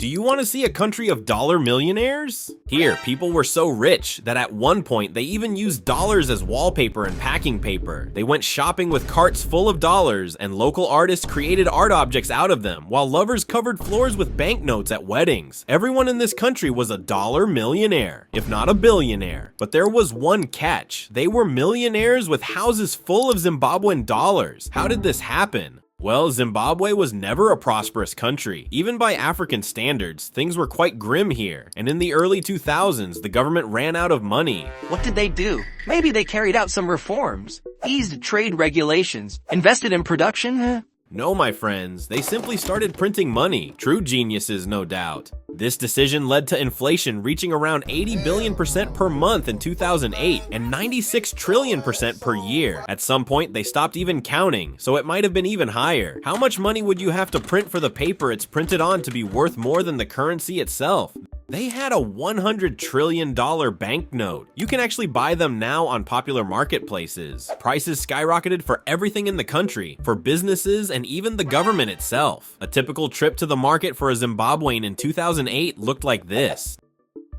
Do you want to see a country of dollar millionaires? Here, people were so rich that at one point they even used dollars as wallpaper and packing paper. They went shopping with carts full of dollars, and local artists created art objects out of them, while lovers covered floors with banknotes at weddings. Everyone in this country was a dollar millionaire, if not a billionaire. But there was one catch. They were millionaires with houses full of Zimbabwean dollars. How did this happen? Well, Zimbabwe was never a prosperous country. Even by African standards, things were quite grim here. And in the early 2000s, the government ran out of money. What did they do? Maybe they carried out some reforms, eased trade regulations, invested in production? No, my friends, they simply started printing money. True geniuses, no doubt. This decision led to inflation reaching around 80 billion% per month in 2008 and 96 trillion% per year. At some point, they stopped even counting, so it might have been even higher. How much money would you have to print for the paper it's printed on to be worth more than the currency itself? They had a $100 trillion banknote. You can actually buy them now on popular marketplaces. Prices skyrocketed for everything in the country, for businesses and even the government itself. A typical trip to the market for a Zimbabwean in 2008 looked like this.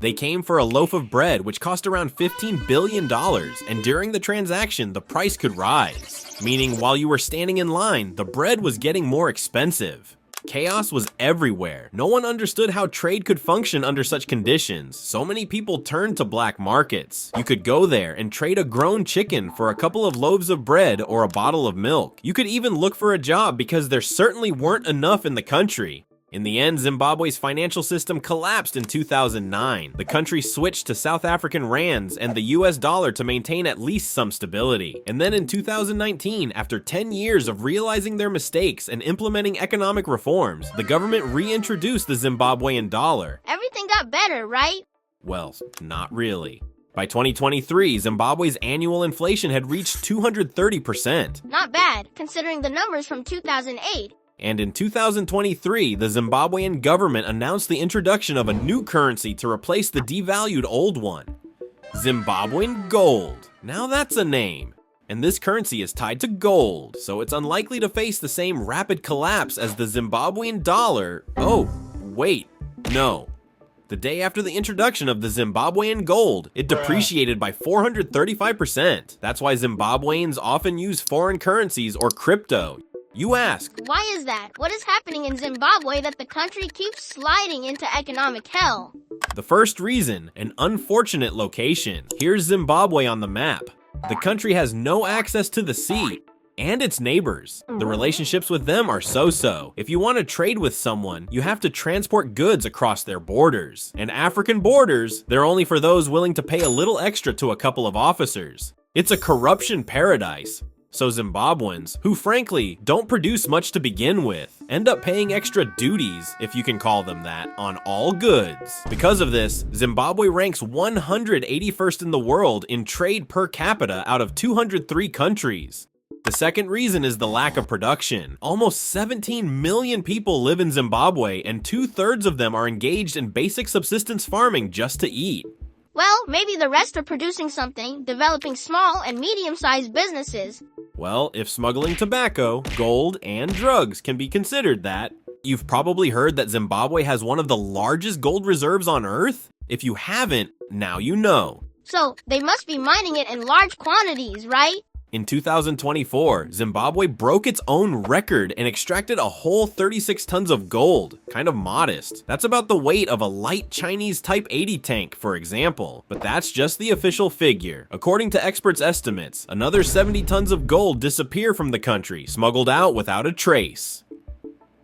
They came for a loaf of bread, which cost around $15 billion, and during the transaction, the price could rise. Meaning, while you were standing in line, the bread was getting more expensive. Chaos was everywhere. No one understood how trade could function under such conditions. So many people turned to black markets. You could go there and trade a grown chicken for a couple of loaves of bread or a bottle of milk. You could even look for a job because there certainly weren't enough in the country. In the end, Zimbabwe's financial system collapsed in 2009. The country switched to South African rands and the US dollar to maintain at least some stability. And then in 2019, after 10 years of realizing their mistakes and implementing economic reforms, the government reintroduced the Zimbabwean dollar. Everything got better, right? Well, not really. By 2023, Zimbabwe's annual inflation had reached 230%. Not bad, considering the numbers from 2008. And in 2023, the Zimbabwean government announced the introduction of a new currency to replace the devalued old one. Zimbabwean Gold. Now that's a name. And this currency is tied to gold, so it's unlikely to face the same rapid collapse as the Zimbabwean dollar. Oh, wait, no. The day after the introduction of the Zimbabwean Gold, it depreciated by 435%. That's why Zimbabweans often use foreign currencies or crypto. You ask, why is that? What is happening in Zimbabwe that the country keeps sliding into economic hell? The first reason, an unfortunate location. Here's Zimbabwe on the map. The country has no access to the sea and its neighbors. The relationships with them are so-so. If you want to trade with someone, you have to transport goods across their borders. And African borders, they're only for those willing to pay a little extra to a couple of officers. It's a corruption paradise. So Zimbabweans, who frankly don't produce much to begin with, end up paying extra duties, if you can call them that, on all goods. Because of this, Zimbabwe ranks 181st in the world in trade per capita out of 203 countries. The second reason is the lack of production. Almost 17 million people live in Zimbabwe, and 2/3 of them are engaged in basic subsistence farming just to eat. Well, maybe the rest are producing something, developing small and medium-sized businesses. Well, if smuggling tobacco, gold, and drugs can be considered that, you've probably heard that Zimbabwe has one of the largest gold reserves on Earth? If you haven't, now you know. So, they must be mining it in large quantities, right? In 2024, Zimbabwe broke its own record and extracted a whole 36 tons of gold. Kind of modest. That's about the weight of a light Chinese Type 80 tank, for example. But that's just the official figure. According to experts' estimates, another 70 tons of gold disappear from the country, smuggled out without a trace.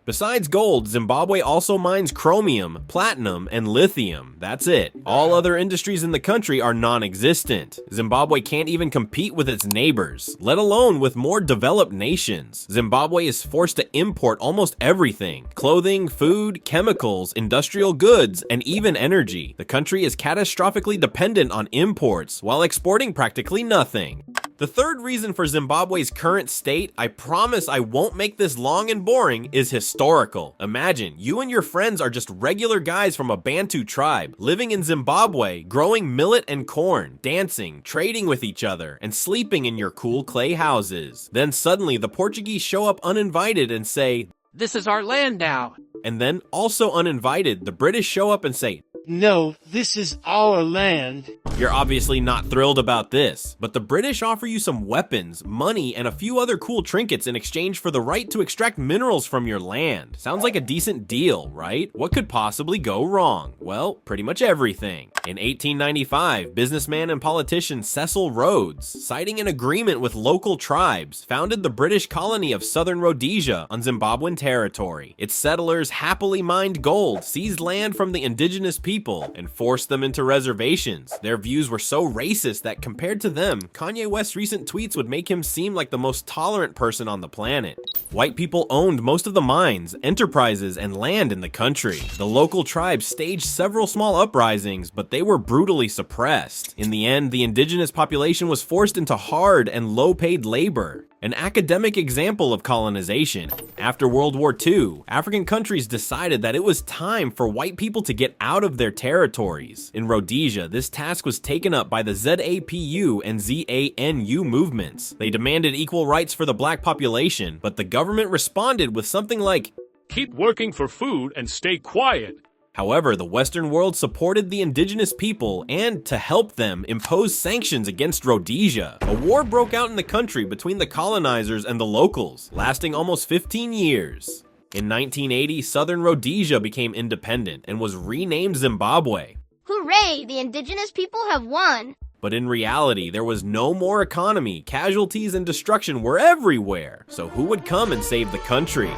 Besides gold, Zimbabwe also mines chromium, platinum, and lithium. That's it. All other industries in the country are non-existent. Zimbabwe can't even compete with its neighbors, let alone with more developed nations. Zimbabwe is forced to import almost everything: clothing, food, chemicals, industrial goods, and even energy. The country is catastrophically dependent on imports, while exporting practically nothing. The third reason for Zimbabwe's current state, I promise I won't make this long and boring, is historical. Imagine, you and your friends are just regular guys from a Bantu tribe, living in Zimbabwe, growing millet and corn, dancing, trading with each other, and sleeping in your cool clay houses. Then suddenly the Portuguese show up uninvited and say, This is our land now. And then, also uninvited, the British show up and say, No, this is our land. You're obviously not thrilled about this, but the British offer you some weapons, money, and a few other cool trinkets in exchange for the right to extract minerals from your land. Sounds like a decent deal, right? What could possibly go wrong? Well, pretty much everything. In 1895, businessman and politician Cecil Rhodes, citing an agreement with local tribes, founded the British colony of Southern Rhodesia on Zimbabwean territory. Its settlers happily mined gold, seized land from the indigenous people, and forced them into reservations. Their views were so racist that compared to them, Kanye West's recent tweets would make him seem like the most tolerant person on the planet. White people owned most of the mines, enterprises, and land in the country. The local tribes staged several small uprisings, but they were brutally suppressed. In the end, the indigenous population was forced into hard and low-paid labor. An academic example of colonization. After World War II, African countries decided that it was time for white people to get out of their territories. In Rhodesia, this task was taken up by the ZAPU and ZANU movements. They demanded equal rights for the black population, but the government responded with something like, "Keep working for food and stay quiet." However, the Western world supported the indigenous people and, to help them, imposed sanctions against Rhodesia. A war broke out in the country between the colonizers and the locals, lasting almost 15 years. In 1980, Southern Rhodesia became independent and was renamed Zimbabwe. Hooray, the indigenous people have won. But in reality, there was no more economy, casualties and destruction were everywhere. So who would come and save the country?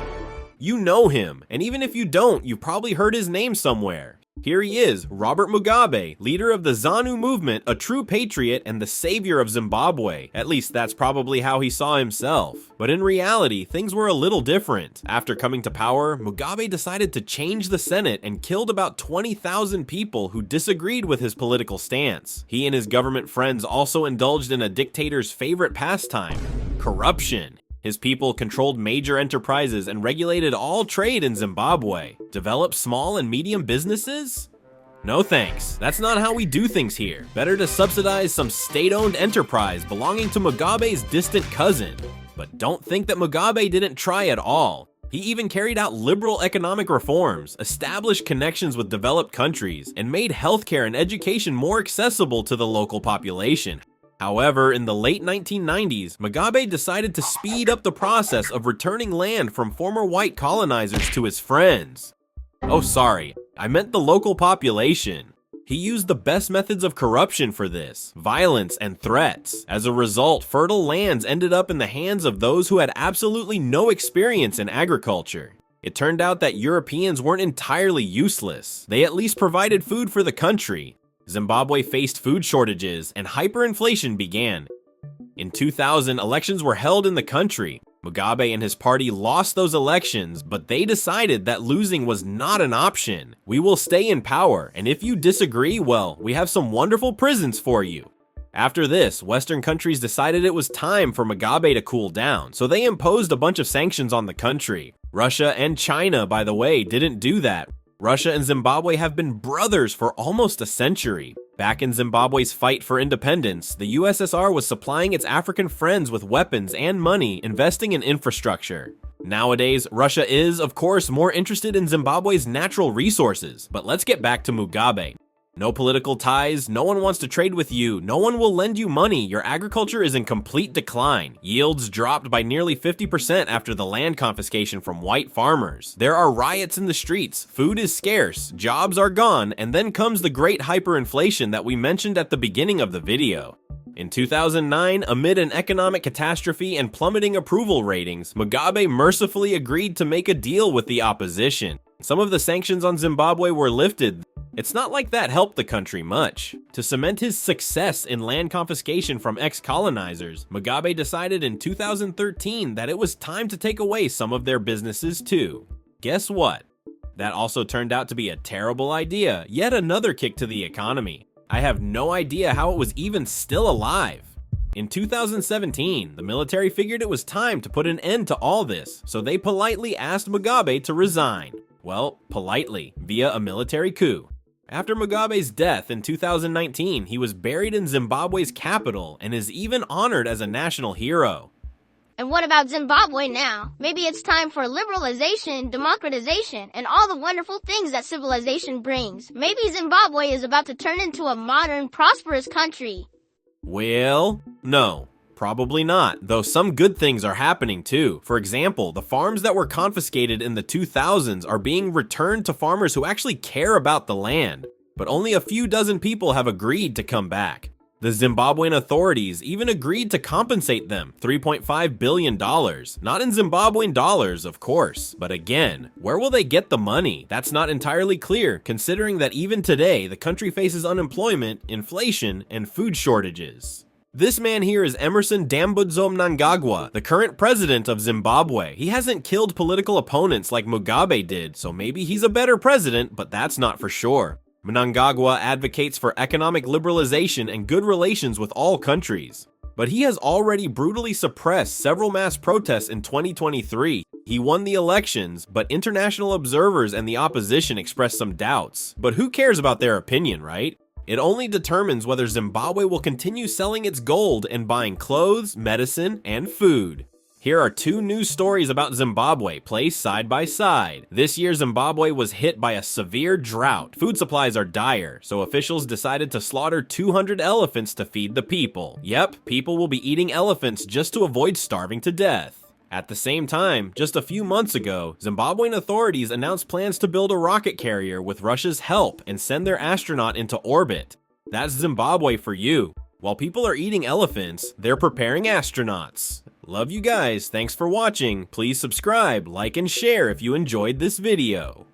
You know him, and even if you don't, you've probably heard his name somewhere. Here he is, Robert Mugabe, leader of the ZANU movement, a true patriot and the savior of Zimbabwe. At least that's probably how he saw himself. But in reality, things were a little different. After coming to power, Mugabe decided to change the Senate and killed about 20,000 people who disagreed with his political stance. He and his government friends also indulged in a dictator's favorite pastime, corruption. His people controlled major enterprises and regulated all trade in Zimbabwe. Develop small and medium businesses? No thanks, that's not how we do things here. Better to subsidize some state-owned enterprise belonging to Mugabe's distant cousin. But don't think that Mugabe didn't try at all. He even carried out liberal economic reforms, established connections with developed countries, and made healthcare and education more accessible to the local population. However, in the late 1990s, Mugabe decided to speed up the process of returning land from former white colonizers to his friends. Oh, sorry, I meant the local population. He used the best methods of corruption for this, violence and threats. As a result, fertile lands ended up in the hands of those who had absolutely no experience in agriculture. It turned out that Europeans weren't entirely useless. They at least provided food for the country. Zimbabwe faced food shortages and hyperinflation began. In 2000, elections were held in the country. Mugabe and his party lost those elections, but they decided that losing was not an option. We will stay in power, and if you disagree, well, we have some wonderful prisons for you. After this, Western countries decided it was time for Mugabe to cool down, so they imposed a bunch of sanctions on the country. Russia and China, by the way, didn't do that. Russia and Zimbabwe have been brothers for almost a century. Back in Zimbabwe's fight for independence, the USSR was supplying its African friends with weapons and money, investing in infrastructure. Nowadays, Russia is, of course, more interested in Zimbabwe's natural resources, but let's get back to Mugabe. No political ties, no one wants to trade with you, no one will lend you money, your agriculture is in complete decline. Yields dropped by nearly 50% after the land confiscation from white farmers. There are riots in the streets, food is scarce, jobs are gone, and then comes the great hyperinflation that we mentioned at the beginning of the video. In 2009, amid an economic catastrophe and plummeting approval ratings, Mugabe mercifully agreed to make a deal with the opposition. Some of the sanctions on Zimbabwe were lifted. It's not like that helped the country much. To cement his success in land confiscation from ex-colonizers, Mugabe decided in 2013 that it was time to take away some of their businesses too. Guess what? That also turned out to be a terrible idea, yet another kick to the economy. I have no idea how it was even still alive. In 2017, the military figured it was time to put an end to all this, so they politely asked Mugabe to resign. Well, politely, via a military coup. After Mugabe's death in 2019, he was buried in Zimbabwe's capital and is even honored as a national hero. And what about Zimbabwe now? Maybe it's time for liberalization, democratization, and all the wonderful things that civilization brings. Maybe Zimbabwe is about to turn into a modern, prosperous country. Well, no. Probably not, though some good things are happening too. For example, the farms that were confiscated in the 2000s are being returned to farmers who actually care about the land. But only a few dozen people have agreed to come back. The Zimbabwean authorities even agreed to compensate them $3.5 billion. Not in Zimbabwean dollars, of course. But again, where will they get the money? That's not entirely clear, considering that even today, the country faces unemployment, inflation, and food shortages. This man here is Emmerson Dambudzo Mnangagwa, the current president of Zimbabwe. He hasn't killed political opponents like Mugabe did, so maybe he's a better president, but that's not for sure. Mnangagwa advocates for economic liberalization and good relations with all countries. But he has already brutally suppressed several mass protests in 2023. He won the elections, but international observers and the opposition expressed some doubts. But who cares about their opinion, right? It only determines whether Zimbabwe will continue selling its gold and buying clothes, medicine, and food. Here are two news stories about Zimbabwe placed side by side. This year, Zimbabwe was hit by a severe drought. Food supplies are dire, so officials decided to slaughter 200 elephants to feed the people. Yep, people will be eating elephants just to avoid starving to death. At the same time, just a few months ago, Zimbabwean authorities announced plans to build a rocket carrier with Russia's help and send their astronaut into orbit. That's Zimbabwe for you. While people are eating elephants, they're preparing astronauts. Love you guys, thanks for watching. Please subscribe, like, and share if you enjoyed this video.